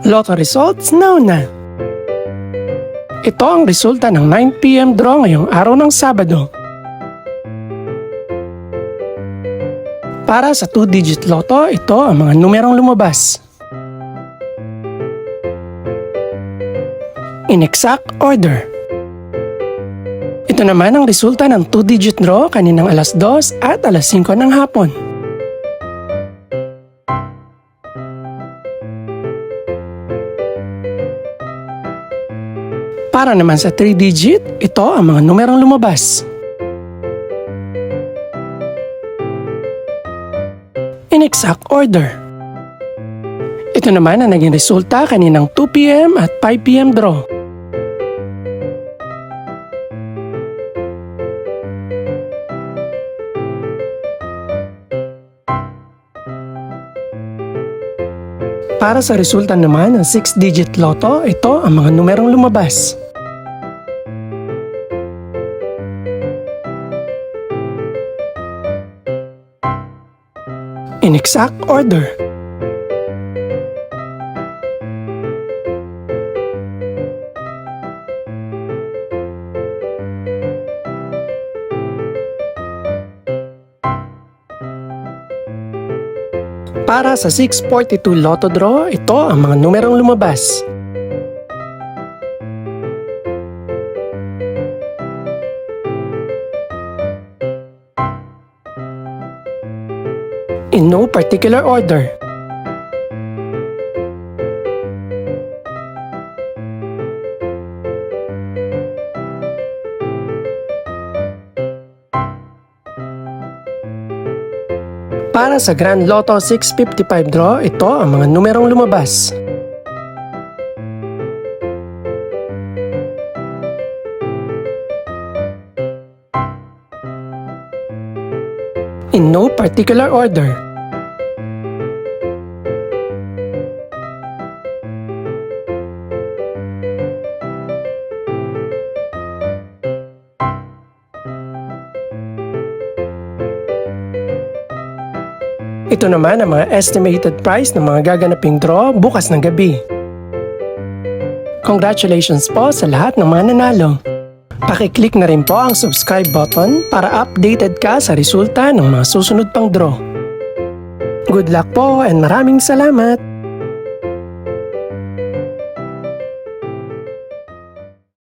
Lotto results now na. Ito ang resulta ng 9 PM draw ngayong araw ng Sabado. Para sa 2-digit Lotto, ito ang mga numerong lumabas. In exact order. Ito naman ang resulta ng 2-digit draw kaninang alas 2 at alas 5 ng hapon. Para naman sa 3-digit, ito ang mga numerong lumabas. In exact order. Ito naman ang naging resulta kaninang 2 PM at 5 PM draw. Para sa resulta naman ng 6-digit Lotto, ito ang mga numerong lumabas. In exact order. Para sa 642 Lotto draw, ito ang mga numerong lumabas. In no particular order. Para sa Grand Lotto 655 draw, ito ang mga numerong lumabas. In no particular order. Ito naman ang mga estimated price ng mga gaganaping draw bukas ng gabi. Congratulations po sa lahat ng mga nanalo. Pakiclick na rin po ang subscribe button para updated ka sa resulta ng mga susunod pang draw. Good luck po and maraming salamat!